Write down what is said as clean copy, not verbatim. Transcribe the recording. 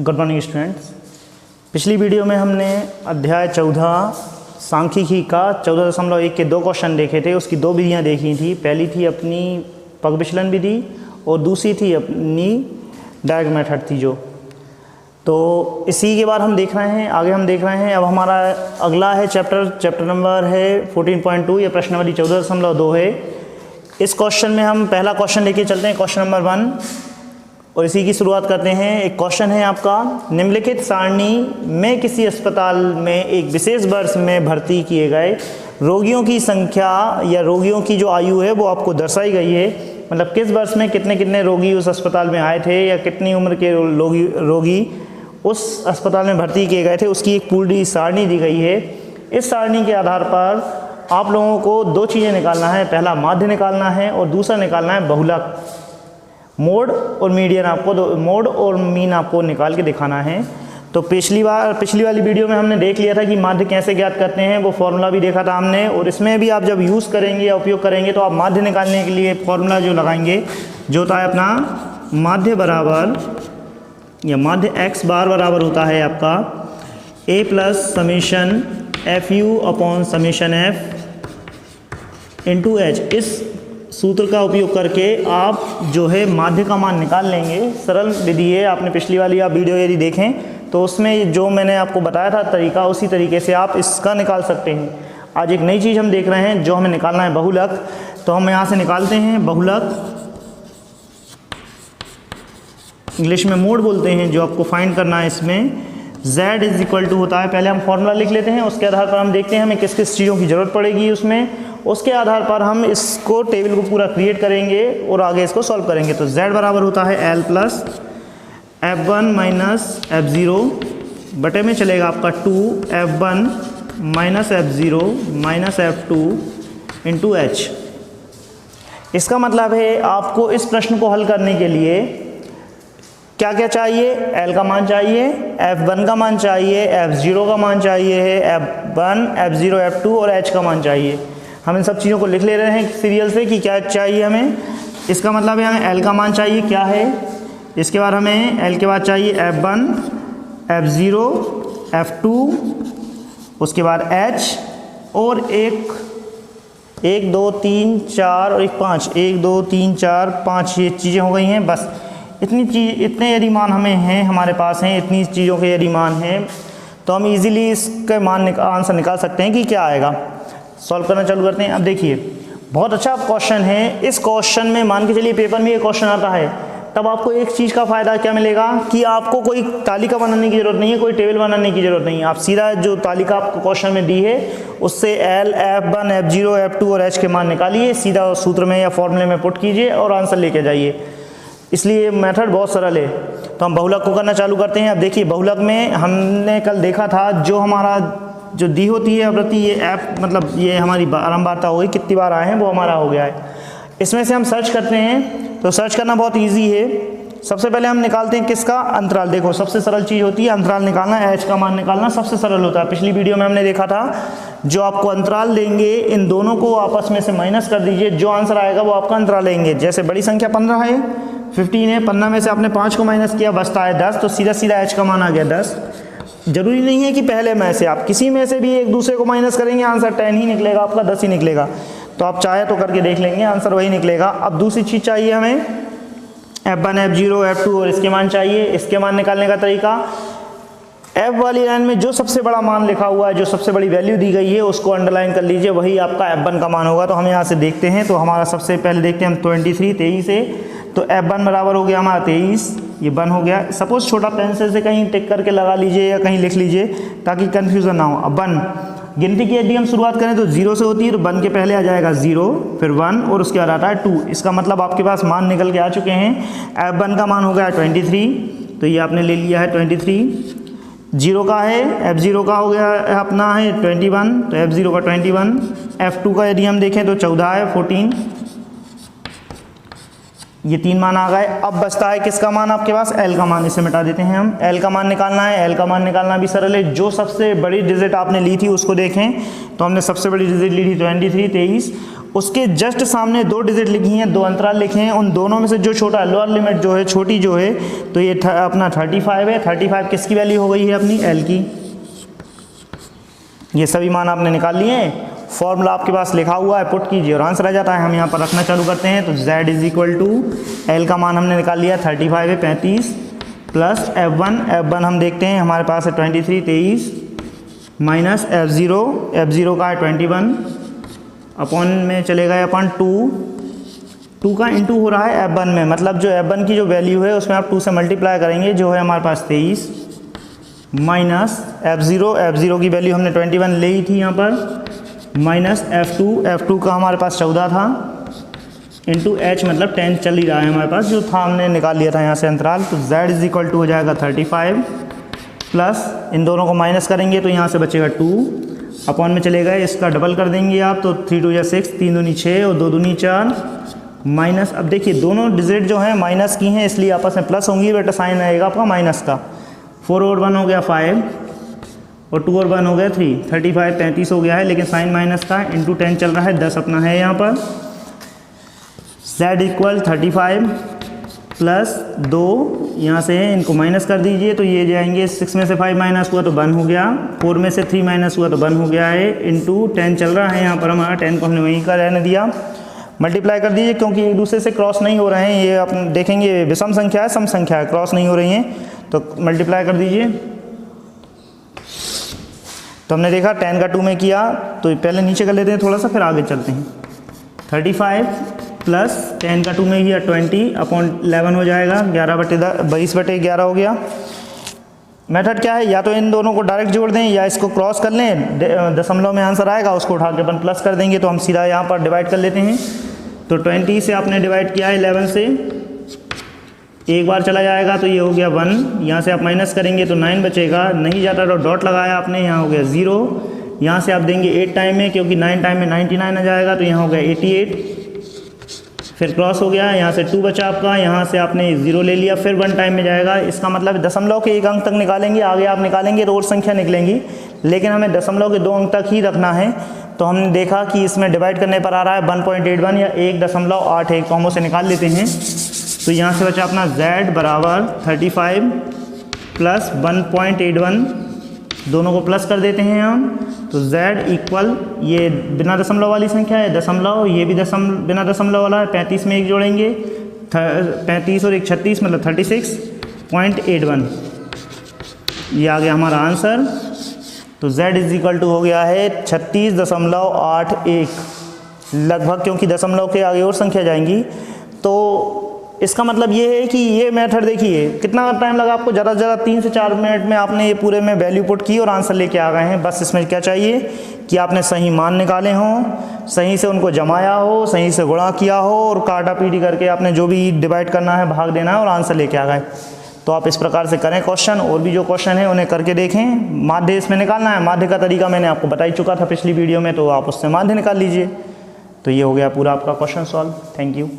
Good morning students. पिछली video में हमने अध्याय 14 सांख्यिकी का 14.1 के 2 क्वेश्चन देखे थे। उसकी 2 विधियाँ देखी थी। पहली थी अपनी पग विचलन विधि और दूसरी थी अपनी डायरेक्ट मेथड थी जो। तो इसी के बाद हम देख रहे हैं, आगे हम देख रहे हैं। अब हमारा अगला है चैप्टर नंबर है 14.2 या प्रश्न नंबर 14.2 है। इस क्वेश्चन में हम पहला क्वेश्चन लेके चलते हैं, क्वेश्चन नंबर 1, और इसी की शुरुआत करते हैं। एक क्वेश्चन है आपका, निम्नलिखित सारणी में किसी अस्पताल में एक विशेष वर्ष में भर्ती किए गए रोगियों की संख्या या रोगियों की जो आयु है वो आपको दर्शाई गई है। मतलब किस वर्ष में कितने कितने रोगी उस अस्पताल में आए थे या कितनी उम्र के रोगी उस अस्पताल में भर्ती किए गए थे, उसकी एक पूरी सारणी दी गई है। इस सारणी के आधार पर आप लोगों को 2 चीज़ें निकालना है। पहला माध्य निकालना है और दूसरा निकालना है बहुलक। मोड और मीडियन आपको मोड और मीन आपको निकाल के दिखाना है। तो पिछली वाली वीडियो में हमने देख लिया था कि माध्य कैसे ज्ञात करते हैं, वो फॉर्मूला भी देखा था हमने। और इसमें भी आप जब यूज़ करेंगे या उपयोग करेंगे तो आप माध्य निकालने के लिए फॉर्मूला जो लगाएंगे जो होता है अपना माध्य बराबर या माध्य x बार बराबर होता है आपका a plus summation F you upon summation F into H. इस सूत्र का उपयोग करके आप जो है माध्य का मान निकाल लेंगे। सरल विधि है। आपने पिछली वाली आप वीडियो यदि देखें तो उसमें जो मैंने आपको बताया था तरीका, उसी तरीके से आप इसका निकाल सकते हैं। आज एक नई चीज़ हम देख रहे हैं जो हमें निकालना है बहुलक। तो हम यहाँ से निकालते हैं बहुलक, इंग्लिश में मोड बोलते हैं, जो आपको फाइंड करना है। इसमें z इज इक्वल टू होता है, पहले हम फॉर्मूला लिख लेते हैं, उसके आधार पर हम देखते हैं हमें किस किस चीज़ों की ज़रूरत पड़ेगी उसमें। उसके आधार पर हम इसको टेबल को पूरा क्रिएट करेंगे और आगे इसको सॉल्व करेंगे। तो z बराबर होता है l plus f1 minus f0 बटे में चलेगा आपका 2f1 minus f0 minus f2 into h। इसका मतलब है आपको इस प्रश्न को हल करने के लिए क्या क्या चाहिए? L का मान चाहिए, F1 का मान चाहिए, F0 का मान चाहिए है, F1, F0, F2 और H का मान चाहिए। हम इन सब चीज़ों को लिख ले रहे हैं सीरियल से कि क्या चाहिए हमें। इसका मतलब है हमें L का मान चाहिए क्या है। इसके बाद हमें L के बाद चाहिए F1, F0, F2, उसके बाद H और 1 2 3 4 और 5 1 2 3 4 5 ये चीज़ें हो गई हैं। बस इतने यदि मान हमें हैं, हमारे पास हैं, इतनी चीज़ों के यदि मान हैं तो हम इजीली इसके मान आंसर निकाल सकते हैं कि क्या आएगा। सॉल्व करना चालू करते हैं। अब देखिए, बहुत अच्छा क्वेश्चन है। इस क्वेश्चन में मान के चलिए पेपर में ये क्वेश्चन आता है, तब आपको एक चीज़ का फ़ायदा क्या मिलेगा कि आपको कोई तालिका बनाने की ज़रूरत नहीं है, कोई टेबल बनाने की ज़रूरत नहीं है। आप सीधा जो तालिका आपको क्वेश्चन में दी है उससे L, F1, F0, F2 और H के मान निकालिए, सीधा सूत्र में या फॉर्मूले में पुट कीजिए और आंसर लेके जाइए। इसलिए मेथड बहुत सरल है। तो हम बहुलक को करना चालू करते हैं। अब देखिए, बहुलक में हमने कल देखा था जो हमारा जो दी होती है आवृत्ति, ये ऐप मतलब ये हमारी बारंबारता हो गई, कितनी बार आए हैं वो हमारा हो गया है। इसमें से हम सर्च करते हैं। तो सर्च करना बहुत ईजी है। सबसे पहले हम निकालते हैं किसका? अंतराल। देखो, सबसे सरल चीज़ होती है अंतराल निकालना, H का मान निकालना सबसे सरल होता है। पिछली वीडियो में हमने देखा था जो आपको अंतराल देंगे इन दोनों को आपस में से माइनस कर दीजिए, जो आंसर आएगा वो आपका अंतराल लेंगे। जैसे बड़ी संख्या 15 है, 15 है, 15 में से आपने 5 को माइनस किया, बचता है 10, तो सीधा सीधा H का मान आ गया 10। जरूरी नहीं है कि पहले में से, आप किसी में से भी एक दूसरे को माइनस करेंगे आंसर 10 ही निकलेगा आपका, 10 ही निकलेगा। तो आप चाहे तो करके देख लेंगे, आंसर वही निकलेगा। अब दूसरी चीज़ चाहिए हमें F1, F0, F2 और इसके मान चाहिए। इसके मान निकालने का तरीका, F वाली लाइन में जो सबसे बड़ा मान लिखा हुआ है, जो सबसे बड़ी वैल्यू दी गई है उसको अंडरलाइन कर लीजिए, वही आपका F1 का मान होगा। तो हम यहाँ से देखते हैं। तो हमारा सबसे पहले देखते हैं हम 23 है, तो F1 बराबर हो गया हमारा 23, ये 1 हो गया। सपोज छोटा पेंसिल से कहीं टिक करके लगा लीजिए या कहीं लिख लीजिए ताकि कन्फ्यूज़न ना हो। अब 1 गिनती की यदि हम शुरुआत करें तो 0 से होती है, तो 1 के पहले आ जाएगा 0, फिर 1 और उसके बाद आता है 2। इसका मतलब आपके पास मान निकल के आ चुके हैं। F1 का मान हो गया 23, तो ये आपने ले लिया है 23। 0 का है, F0 का हो गया अपना है 21, तो F0 का 21। F2 का यदि हम देखें तो 14 है 14। ये 3 मान आ गए। अब बचता है किसका मान आपके पास? L का मान। इसे मिटा देते हैं हम। L का मान निकालना है। L का मान निकालना भी सरल है। जो सबसे बड़ी डिजिट आपने ली थी उसको देखें तो हमने सबसे बड़ी डिजिट ली थी 23। उसके जस्ट सामने 2 डिजिट लिखी हैं, 2 अंतराल लिखे हैं, उन दोनों में से जो छोटा लोअर लिमिट जो है छोटी जो है तो ये अपना 35 है। 35 किसकी वैल्यू हो गई है अपनी एल की। ये सभी मान आपने निकाल लिए हैं, फॉर्मूला आपके पास लिखा हुआ है, पुट कीजिए और आंसर आ जाता है। हम यहाँ पर रखना चालू करते हैं तो z is equal to L का मान हमने निकाल लिया 35 है 35 प्लस F1 हम देखते हैं हमारे पास है 23 23 माइनस F0 का है 21 अपॉन में चले गए अपन 2 का इंटू हो रहा है F1 में, मतलब जो F1 की जो वैल्यू है उसमें आप 2 से मल्टीप्लाई करेंगे जो है हमारे पास 23 माइनस F0 की वैल्यू हमने 21 ले ही थी यहाँ पर, माइनस F2 का हमारे पास 14 था इंटू H मतलब 10 चल ही रहा है हमारे पास, जो था हमने निकाल लिया था यहाँ से अंतराल। तो Z इज इक्वल टू हो जाएगा 35 प्लस इन दोनों को माइनस करेंगे तो यहाँ से बचेगा 2 अपॉन में चले गए, इसका डबल कर देंगे आप तो 3 2 6 3 दूनी 6 और 2 दूनी 4 माइनस। अब देखिए दोनों डिजिट जो हैं माइनस की हैं इसलिए आपस में प्लस होंगी, बेटा साइन आएगा आपका माइनस का। 4 और 1 हो गया 5 और 2 और 1 हो गया 3, 35 33 हो गया है, लेकिन साइन माइनस का इंटू 10 चल रहा है, 10 अपना है यहाँ पर। Z इक्वल 35 प्लस 2 यहाँ से इनको माइनस कर दीजिए तो ये जाएंगे 6 में से 5 माइनस हुआ तो 1 हो गया, 4 में से 3 माइनस हुआ तो 1 हो गया है, इंटू 10 चल रहा है यहाँ पर हमारा, 10 को हमने वहीं का रहने दिया। मल्टीप्लाई कर दीजिए क्योंकि एक दूसरे से क्रॉस नहीं हो रहे हैं, ये आप देखेंगे विषम संख्या है सम संख्या है, क्रॉस नहीं हो रही हैं तो मल्टीप्लाई कर दीजिए। तो हमने देखा 10 का 2 में किया तो पहले नीचे कर लेते हैं थोड़ा सा फिर आगे चलते हैं। 35 प्लस 10 का 2 में किया 20 अपॉन 11 हो जाएगा, 22/11 हो गया। मेथड क्या है, या तो इन दोनों को डायरेक्ट जोड़ दें या इसको क्रॉस कर लें, दशमलव में आंसर आएगा उसको उठा के अपन प्लस कर देंगे तो हम सीधा यहाँ पर डिवाइड कर लेते हैं। तो 20 से आपने डिवाइड किया है 11 से, एक बार चला जाएगा तो ये हो गया 1, यहाँ से आप माइनस करेंगे तो 9 बचेगा, नहीं जाता तो डॉट लगाया आपने, यहाँ हो गया 0, यहाँ से आप देंगे 8 टाइम में क्योंकि 9 टाइम में 99 आ जाएगा तो यहाँ हो गया 88, फिर क्रॉस हो गया, यहाँ से 2 बचा आपका, यहाँ से आपने 0 ले लिया, फिर 1 टाइम में जाएगा। इसका मतलब दशमलव के 1 अंक तक निकालेंगे, आगे आप निकालेंगे तो और संख्या निकलेंगी, लेकिन हमें दशमलव के 2 अंक तक ही रखना है। तो हमने देखा कि इसमें डिवाइड करने पर आ रहा है 1.81 या 1.81, तो हम उसे निकाल लेते हैं। तो यहाँ से बचा अपना Z बराबर 35 प्लस 1.81, दोनों को प्लस कर देते हैं हम, तो Z इक्वल, ये बिना दशमलव वाली संख्या है दशमलव, ये भी बिना दशमलव वाला है, 35 में 1 जोड़ेंगे 35 और 1 36 मतलब 36.81, ये आ गया हमारा आंसर। तो Z इज इक्वल टू हो गया है 36.81 लगभग, क्योंकि दशमलव के आगे और संख्या जाएंगी। तो इसका मतलब ये है कि ये मेथड देखिए कितना टाइम लगा आपको, ज़्यादा से ज़्यादा 3 से 4 मिनट में आपने ये पूरे में वैल्यू पुट की और आंसर लेके आ गए हैं। बस इसमें क्या चाहिए कि आपने सही मान निकाले हों, सही से उनको जमाया हो, सही से गुणा किया हो और काटा पीटी करके आपने जो भी डिवाइड करना है भाग देना है और आंसर लेके आ गए। तो आप इस प्रकार से करें क्वेश्चन, और भी जो क्वेश्चन है उन्हें करके देखें। माध्य इसमें निकालना है, माध्य का तरीका मैंने आपको बता ही चुका था पिछली वीडियो में, तो आप उससे माध्य निकाल लीजिए। तो ये हो गया पूरा आपका क्वेश्चन सॉल्व। Thank you.